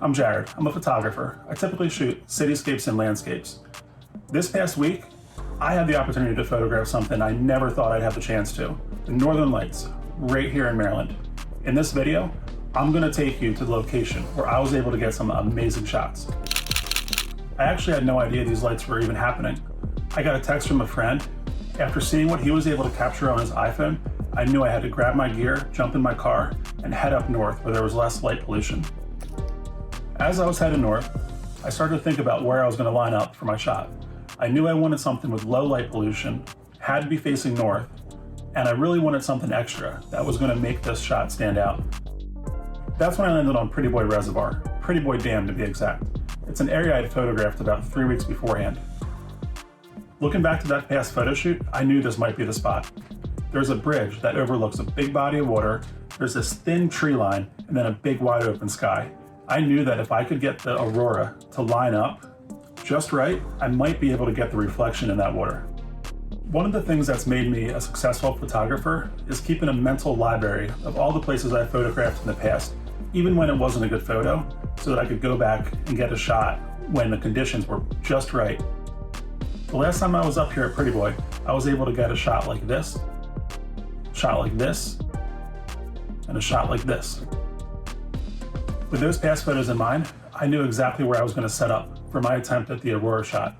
I'm Jared. I'm a photographer. I typically shoot cityscapes and landscapes. This past week, I had the opportunity to photograph something I never thought I'd have the chance to. The Northern Lights, right here in Maryland. In this video, I'm gonna take you to the location where I was able to get some amazing shots. I actually had no idea these lights were even happening. I got a text from a friend. After seeing what he was able to capture on his iPhone, I knew I had to grab my gear, jump in my car, and head up north where there was less light pollution. As I was heading north, I started to think about where I was going to line up for my shot. I knew I wanted something with low light pollution, had to be facing north, and I really wanted something extra that was going to make this shot stand out. That's when I landed on Prettyboy Reservoir, Prettyboy Dam to be exact. It's an area I had photographed about 3 weeks beforehand. Looking back to that past photo shoot, I knew this might be the spot. There's a bridge that overlooks a big body of water, there's this thin tree line, and then a big wide open sky. I knew that if I could get the aurora to line up just right, I might be able to get the reflection in that water. One of the things that's made me a successful photographer is keeping a mental library of all the places I photographed in the past, even when it wasn't a good photo, so that I could go back and get a shot when the conditions were just right. The last time I was up here at Prettyboy, I was able to get a shot like this, and a shot like this. With those past photos in mind, I knew exactly where I was going to set up for my attempt at the aurora shot.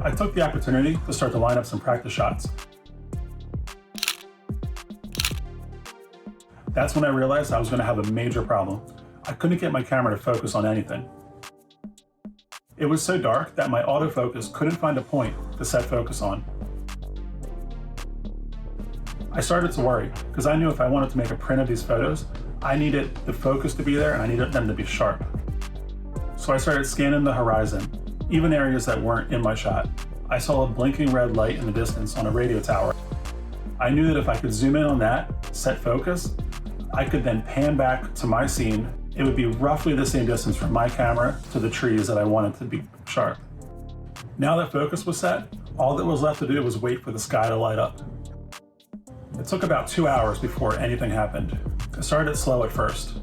I took the opportunity to start to line up some practice shots. That's when I realized I was going to have a major problem. I couldn't get my camera to focus on anything. It was so dark that my autofocus couldn't find a point to set focus on. I started to worry because I knew if I wanted to make a print of these photos, I needed the focus to be there and I needed them to be sharp. So I started scanning the horizon, even areas that weren't in my shot. I saw a blinking red light in the distance on a radio tower. I knew that if I could zoom in on that, set focus, I could then pan back to my scene. It would be roughly the same distance from my camera to the trees that I wanted to be sharp. Now that focus was set, all that was left to do was wait for the sky to light up. It took about 2 hours before anything happened. I started slow at first.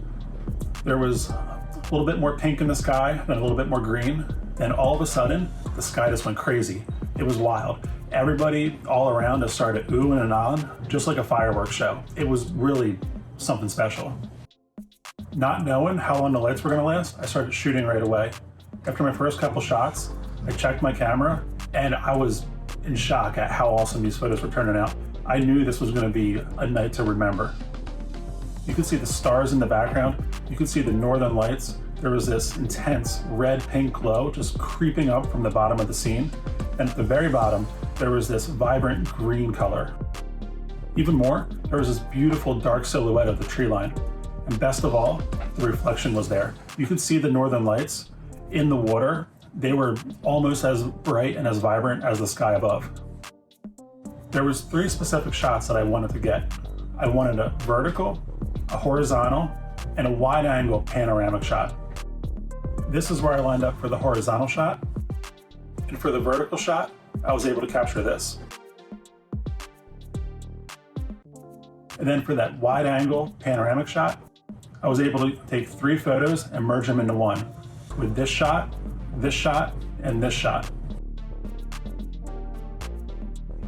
There was a little bit more pink in the sky, then a little bit more green. Then all of a sudden, the sky just went crazy. It was wild. Everybody all around us started oohing and ahhing, just like a fireworks show. It was really something special. Not knowing how long the lights were gonna last, I started shooting right away. After my first couple shots, I checked my camera and I was in shock at how awesome these photos were turning out. I knew this was gonna be a night to remember. You could see the stars in the background. You could see the northern lights. There was this intense red-pink glow just creeping up from the bottom of the scene. And at the very bottom, there was this vibrant green color. Even more, there was this beautiful dark silhouette of the tree line. And best of all, the reflection was there. You could see the northern lights in the water. They were almost as bright and as vibrant as the sky above. There was 3 specific shots that I wanted to get. I wanted a vertical, a horizontal, and a wide angle panoramic shot. This is where I lined up for the horizontal shot. And for the vertical shot, I was able to capture this. And then for that wide angle panoramic shot, I was able to take 3 photos and merge them into one, with this shot, and this shot.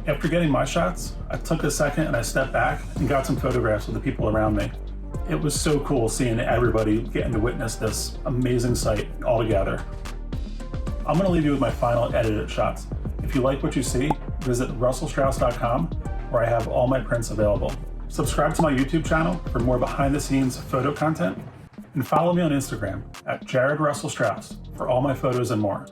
After getting my shots, I took a second and I stepped back and got some photographs of the people around me. It was so cool seeing everybody getting to witness this amazing sight all together. I'm gonna leave you with my final edited shots. If you like what you see, visit russellstrauss.com where I have all my prints available. Subscribe to my YouTube channel for more behind the scenes photo content, and follow me on Instagram at Jared Russell Strauss for all my photos and more.